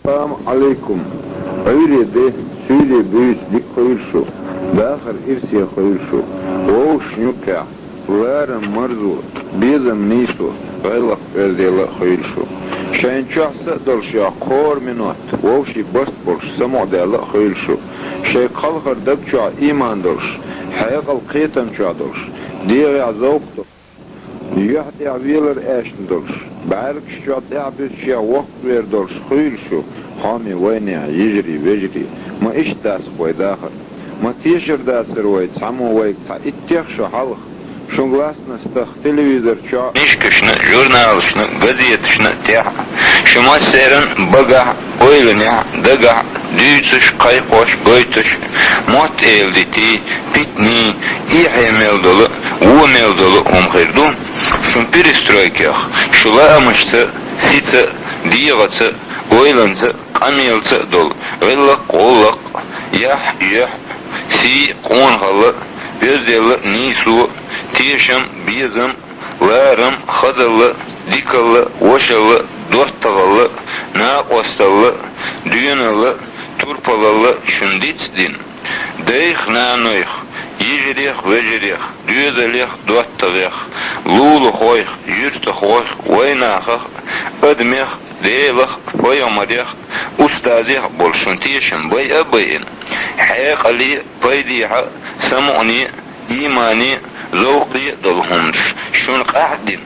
Assalamu alaikum. Öyle söyle büyüslik koyulşu. Dahır irsiye koyulşu. Oğuş nükâ. Vârın marzu. Bizim nisu. Gaylak özdeyla koyulşu. Şayin çahsa dolşu. Kor minut. Oğuşi bast bolş. Samudeyla koyulşu. Şey kalkır dabçuğa iman dolş. Hayakal kıytan çuğa dolş. Diğeri azavuktu. Yuhdi aviler eşin dolş. Ba'rık şuat abisçiya vakt ver dolş. Koyulşu. Hami وينها يجري ويجري ما إيش داس بوي داخل ما تيشر داسر وي تعمو وي اتيخشو حلق شونغلاسنا استخ تلفزيور شو نشكشنا جورنالشنا газетшنا تيح شما سيرن بقع oylanya daga düçüş kaykoş goytuş mot elditi pitni ihemel dolu umel dolu umkhirdu şun perestroykah şula amıştı sice diyatı oylansa kamilsa dol vella qollaq yah si qonhalı bezdeli nisu teşim bizim larım xazalı dikalı oşalı dostağalı na ostalı düyanalı turpalalı şundits din deyx na noyx yijrih vejrih düzelih dostağih lulu xoyx yürtü xoyx vaynaxh admih deylah foyamadih ustazih bolşun teşim bay abayin hayqali paydiha samuni imani zevqi dolhumş şun qahdin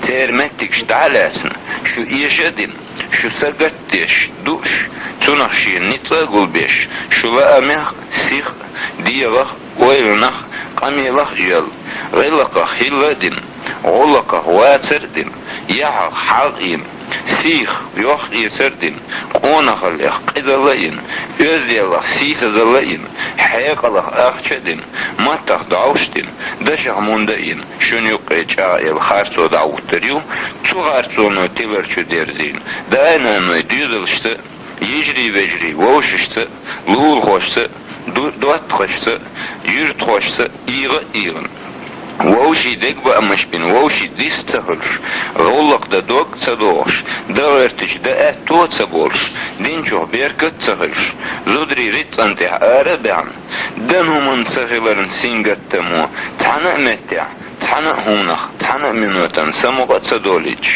termettik ştalasın şu işedin şu sagatteş duş tunahşin nitla gulbeş şu la ameh sih diyagah oylunah qamilah yal gılaqah hilladin olaqah vatserdin yahaq haqin sih yox yeserdin qonaqalih qidalayın özdiyallah sisazalayın hayqalih aqçedin matah davştin daşahmundayin şun yuqeça el harso davutteriu tu harsono teverçü derzin dayananı düzülüştü yecri vecri voşuştu lul hoştu dört hoştu yurt hoştu iğın ووشي دقبة أمشبين ووشي ديس تهلش غولق دا دوق تدوش دا ارتش دا اتو تبولش دينجو بيركت تهلش زودري ريت انتح آربعن دنو من تغيلرن سينغت تمو تحنا متع تحنا هونخ تحنا منوتن سموغة تدوليج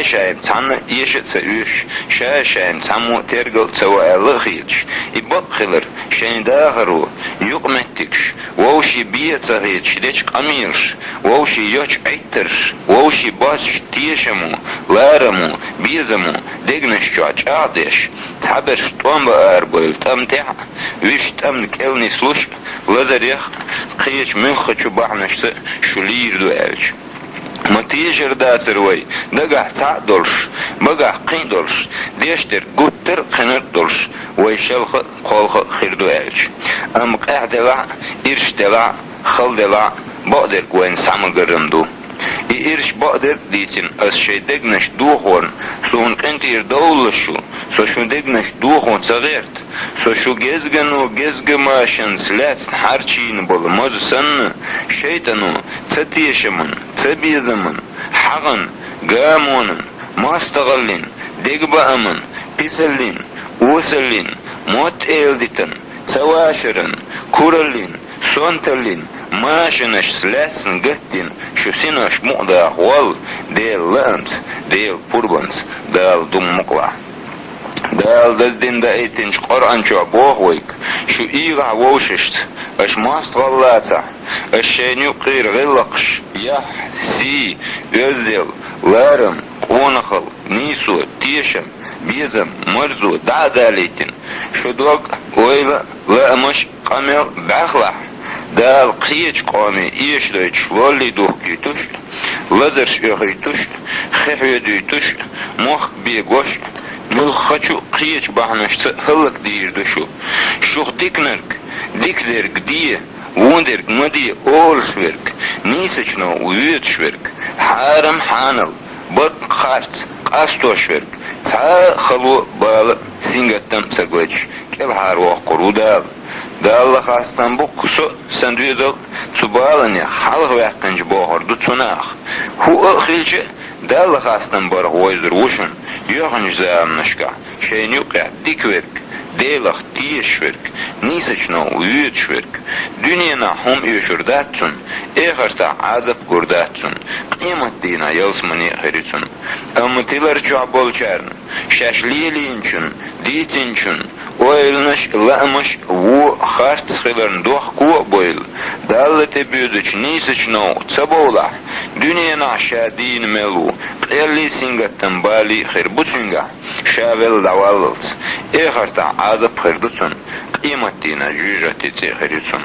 شايم تحنا يشت سيوش شايم تحمو ترقل توا الخيج يبقخلر شاين داغرو يقمتكش ووشي بيه تغيج ديش قميرش ووشي يوش عيترش ووشي باش تيشمو لارمو بيزمو دقنش جوج عادش تحبرش طوان بأربويل تمتع ويش تمن كلني سلوش لازريخ قيش من خچو بحنشت شلير دو ألش ما تيجر داسر وي دقح تاع دولش بقح قين دولش ديشتر قطر قنر دولش وي شلخ قولخ خير دو ألش أم قاع دلع إرش دلع خل دلع بقدر وين سامل قرمدو إرش بقدر ديسن أس شي دقنش دوخون سون قنتير دولشو سو شو دقنش دوخون صغيرت سو شو gezgemaşın slätsin harçin bol mozsan şeytanu tsatiyşamın tsabizamın hağın gamonun mastagallin degbaamın pisallin usallin mot elditin savaşırın kurallin sontallin maşinaş slätsin gattin şu sinaş muqda wal del lams del purbans dal dummukla دال دين دا ايتنش قرآن شو بوهويك شو ايغا ووششت اش ماست غلاتا اش شينيو قير غلقش يح سي ازدل لارم قونخل نيسو تيشم بيزم مرزو دا داليتن شو دوغ ويلا لا مش قامل باخلح دال قيج قامي ايش دوش لولي دوكي توش لازرش اخي توش خيحي دوي توش مخ بيغوش Mul хочу қиеч бахнашты хылык дейірді шу. Шух дикнерк, дикдерк дие, вундерк мадие олшверк, нисачно уветшверк, харам ханал, бат харц, қастошверк, ца халу балы сингаттам саглач, кел харуах құрудал. Далла хастан бұқ құсы сандуедал цубалыне халық вәққанж боғырды цунақ. Ху ұқилчі Dal hastan bar hoydur uşun, yoğun zamnışka, şeyin yok ya, dikverk, delak tiyişverk, nisaçna uyutşverk, dünyana hum yuşurdatsun, eğerta azap gurdatsun, kıymetliğine yalsmani harisun, amtiler çabolçarn, şaşliyeliğinçün, ditinçün, oylnuş, lamış, vu hartsıların doh kuva boyl, dallete büyüdüç, nisaçna çabola, dünyana şadin melu, qelli singattan bali khirbutunga, şavel davallız, eğerta azap hırdısun, kıymetliğine cücateti harisun.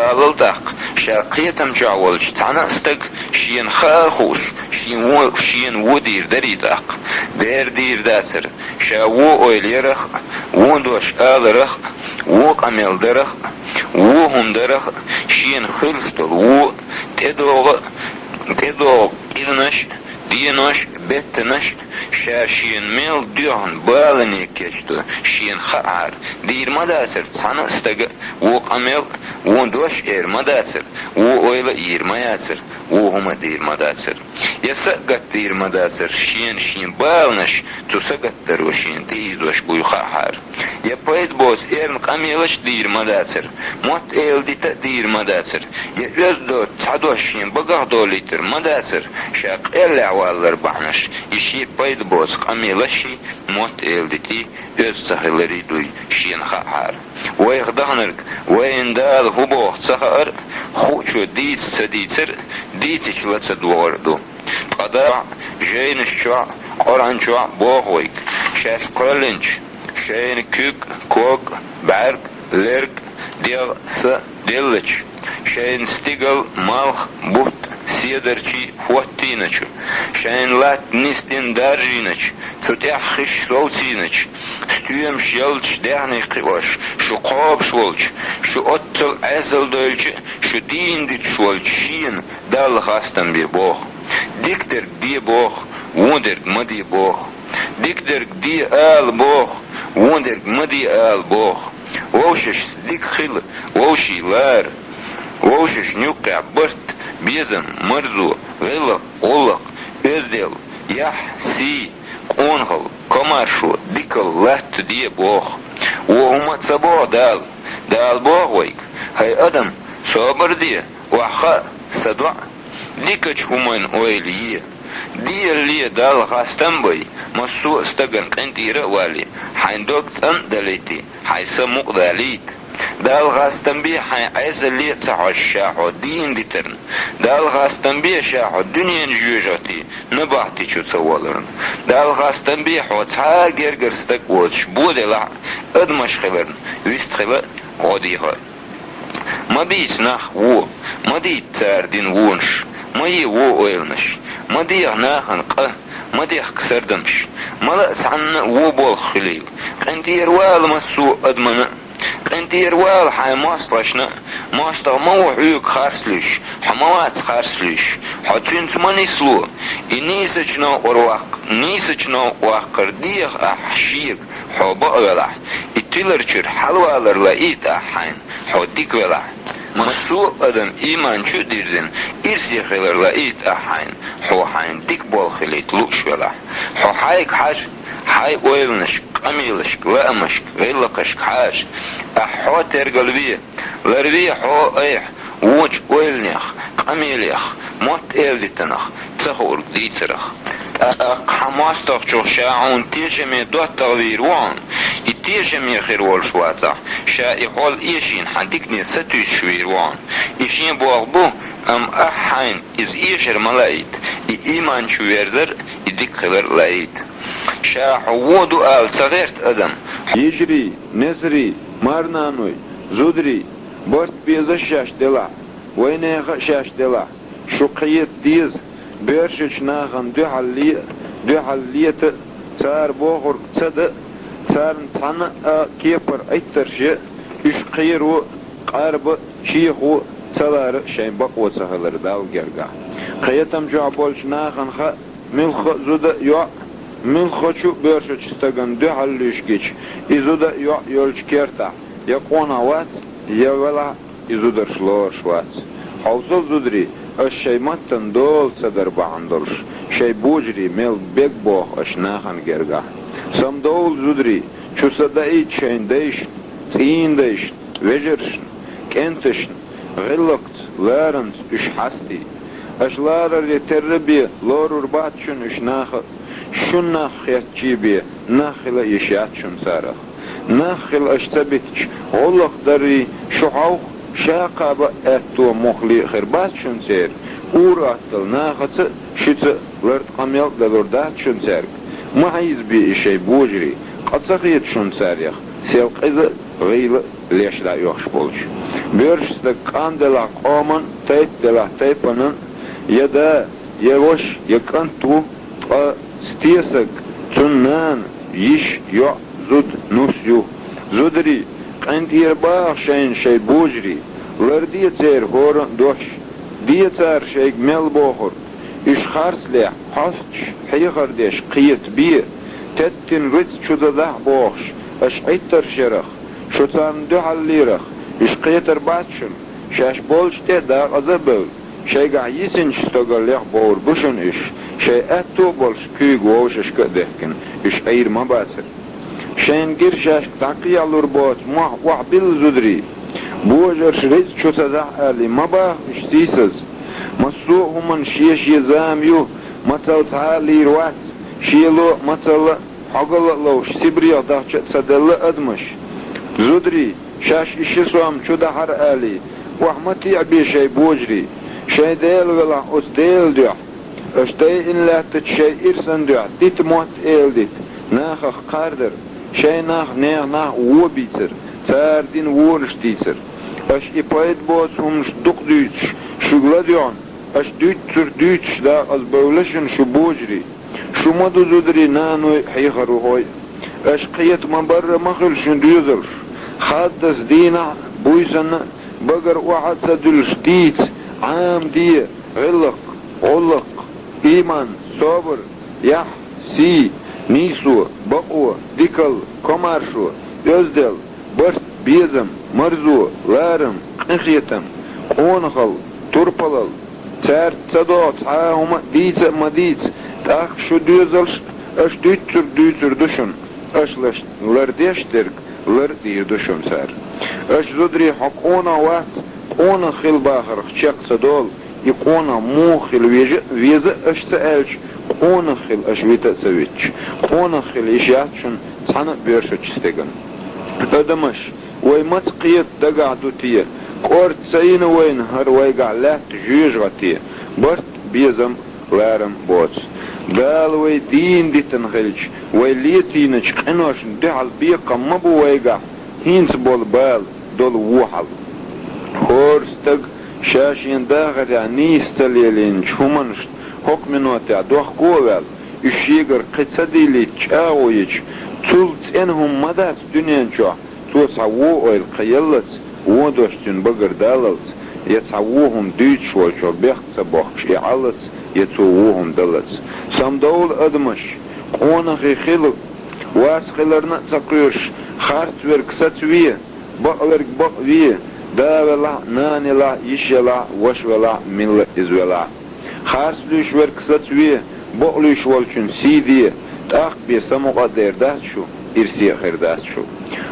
Alıldak, şaqiyetem çavolç, tanastık, şiyen xaxuş, şiyen vudir deridak, derdir dasır, şavu oylerak, vundoş alıraq, vu qameldaraq, vu hundaraq, şiyen xırstol, vu tedoğ irnaş, diyenoş, bettenoş, şaşiyen mel diyon bağlanı keçti, şiyen xaar, dirmadasır, tanastık, vu qamel, vundoş ermadasır, vu oyla irmayasır, vu huma dirmadasır. Yasagat dirmadasır, şiyen bağlanış, tusagattar o şiyen teyzoş buy xaar. Yapayt boz ern qamelış dirmadasır, mot eldita dirmadasır. Ya özdo tadoş şiyen bagaq dolitir madasır, şaq elle avallar bağmış. İşi payt boz qamelışi mot elditi öz sahilleri duy şiyen xaar. ويخدهنرك وين دال هبوخ سخر خوشو ديت سديتر ديتش لتصدوردو قدر جين الشع قران شع بوغويك شاش قلنش شين كوك كوك بعرق لرق ديغ س ديلش شين ستيغل مالخ بوت سيدرشي فوتينچو شين لات نستين دارجينچ تتحخش صوتينچ ستيم شيلچ دهني قواش شو قاب شولچ شو اتل ازل دولچ شو دين ديت شولچ شين دال خاستن بي بوخ ديكتر دي بوخ وندر مدي بوخ ديكتر دي آل بوخ وندر مدي آل بوخ ووشش ديك خيل ووشي لار ووشش نيوقع برت بيزن مرزو غلق قلق ازدل يح سي قونغل كماشو ديكل لات دي بوخ وهما تصبوه دال بوخ ويك هاي ادم صبر دي وحا صدع ديكش همان اويليه دي اللي دال غاستن بي مسو استغن قنتيرا والي حيندوك تن دليتي حيسا مقداليت دال غاستن بي حي عايز اللي تعش شاحو دين ديترن دال غاستن بي شاحو دنيا نجوجاتي نباحتي شو تسوالرن دال غاستن بي حو تها جرجر ستك وش بودلا ادمش خلرن ويست خلا غديها ما بيس نخ وو ما دي تاردين وونش ما ي وو اويلنش ما دي ناخن قه ما دي كسردمش ما لا سعن وو بول خليل انتير وال مسو ادمنا انتير وال حي ماسترشنا ماستر موحيك خارسليش حموات خارسليش حتين تماني سلو نيسچنا ورواق نيسچنا واقر ديخ احشيك حوبا غلح اتلرچر حلوالر لئيت احين حوديك ولح مسو ادم ايمان شو ديرزن ارسي خلر لئيت احين حو حين ديك بول خليت لوش ولح حو حايك حاج حاي ويلنشك قميلشك لأمشك غيلقشك حاج أحو ترقلبية لربية حو ايح ووج ويلنيخ قميليخ موت ايلدتنخ تخور ديتسرخ حماستخ شو شاعون تيجمي دوت تغذير وان تيجمي خير والشواتا شائي حول ايشين حديكني ستو شوير وان ايشين بوغبو ام احين از ايشر ملايت ايمان شو يرزر يديك خلر لايت شاحودو آل صغيرت أدم يجري نزري مارنانوي زودري بورت بيزا شاش دلا وينيغا شاش دلا شقيت ديز بيرشش ناغن دو حلية تار بوغر تد تار تانا كيبر ايترشي اشقيرو قارب شيخو تلار شين بقوة سهلر داو جرگا قيتم جعبولش ناغن خا ملخ زود يو من хочу бёршо чистаган дö халлишгич изуда ёлч керта якона ват явала изудер шло швац хаусол зудри ашайматтан дол цадар бандорш şey bujri mel beg boh aşnahan gerga. Samdol zudri çusada içen değiş, tin değiş, vejerş, kentiş, gillakt, larent, üş hasti. Aşlara terbiye lorur batçun üş naha, şun nahiyatçı bi, nahila işyatçun sarah. Nahil aştabitç, ollak dari, şuhav, şaqaba ettu muhli khirbatçun ser. Uğur attıl nahası, şıtı, lert kamyal dalurdatçun serk. Mahiz bir şey bujri, qatsaqiyet şun saryak, sevqizı, gıylı, leşla yoxş bolş. Börşsde kandela qoman, teypdela teypanın, ya da yevoş yakan tu, stiyasak, tunnan, yiş, yo, zud, nus, yu. Zudri, qantir bağ şeyin şey bujri, lerdiye cer horan doş, diye cer şey mel bohur, iş harsle, hasç, haygardeş, qiyet bir, tettin rüt çudadah boğş, aş aytar şerah, şutan duhallirah, iş qiyetar batşın, şaş bolşte da azabıl, şeyga yisin ştogallah boğur buşun iş, şey ettu bolş küy goğuş işka dehkin, iş ayırma basır. Şeyin gir şaş taqiy alur boğuz, muah bil zudri, boğujar şiriz çutadah ali, mabah iştisiz, مسوهم شيش يزام يو مثل تعالي روات شيلو مثل حقل لو سبريا دهش صدل أدمش زودري شاش إشيسوام شو دهر آلي وحمتي عبي شي بوجري شي ديل ولا أس ديل ديو اشتاي إن لا تتشي إرسن ديو ديت موت إيل ديت ناخ قاردر شي ناخ وبيتر تار دين ورش ديتر اش إبايد بوز همش دق ديتش شغلا ديون اش ديتش دا از بولشن شو بوجري شو مدو زودري نانو حيخرو هوي اش قيت مبر مخل شن ديوزرش خادس دينا بويسن بقر وعد سدلش ديت عام دي علق إيمان صبر يح سي نيسو بقو ديكل كمارشو يزدل برت بيزم مرزو لارم قنخيتم قونخل turpalal, çert sadot, huma dice madic, tak şu düzels, aş dütür düşün, aşlaş lerdeştirk, lerdir düşün ser. Aş zudri hakona wat, ona khil bahar, çek sadol, ikona muhil veze aşsa elç, ona khil aşvita seviç, ona khil işyatçın, sana börşü çistegan. Ödemiş, ويمت قيت دقع دوتيه قورت سين وين هر ويقع لا تجيج غتيه برت بيزم لارم بوتس قال وي دين دي تنغلج وي ليتينج قنوش دعال بيقا مبو ويقع هينس بول بال دول ووحل خورستق شاشين داغر نيس تليلين شومنش حكمنوتع دوخ قوال الشيقر قتصديلي تشاويج تولت انهم مدات دنيان شوح توسعوه القيلت ودوشتن بقر دالت يتعوهم ديتش وشو بيخت بوخش يعلت يتووهم دالت سامدول ادمش قونخي خلق واس خلرنا تقيرش خارت ورك ستوية بقلرك بقوية داولا نانلا يشلا وشولا ملة ازولا خارت ليش ورك ستوية بقليش والشن سيدية تاق بي سموغا ديردات شو إرسي خيردات شو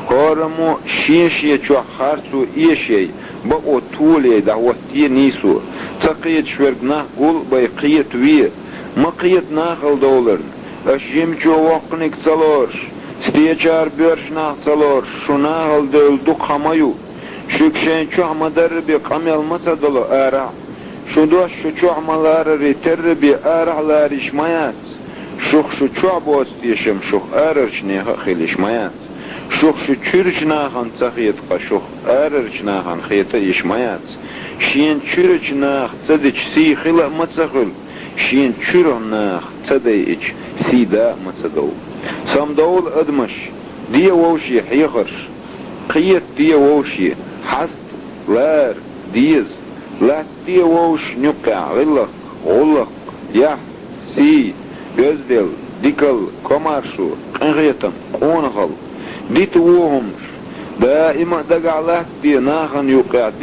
هارمو شيشي چو خارسو إيشي بقو طولي دعوتي نيسو تقيت شورق ناخ قول باي قيت ويه ما قيت ناخل دولرن اشيم چو وقنك تلورش ستيچار بيرش ناخ تلورش شو ناخل دول دو خمايو شكشين چو عمدر بي قميل متا دولو آرع شو دوش شو چو عملار ريتر بي آرع لارش مايات شوخ شو چو عبوستيشم شوخ آررش نيخا خيلش مايات شوخ شو چورچناخان تخيط قشوخ آررچناخان خيطة يشمايات شين چورچناخ تدج سي خلا متسخل شين چورناخ تدج سي دا متسدو سامدول ادمش دي ووشي حيخرش قيت دي ووشي حست لار ديز لا دي ووش نقع غلق يح سي يزدل ديكل كمارشو قنغيتم قونغل ديت وهم دائما دقع لك دي ناخن يوقع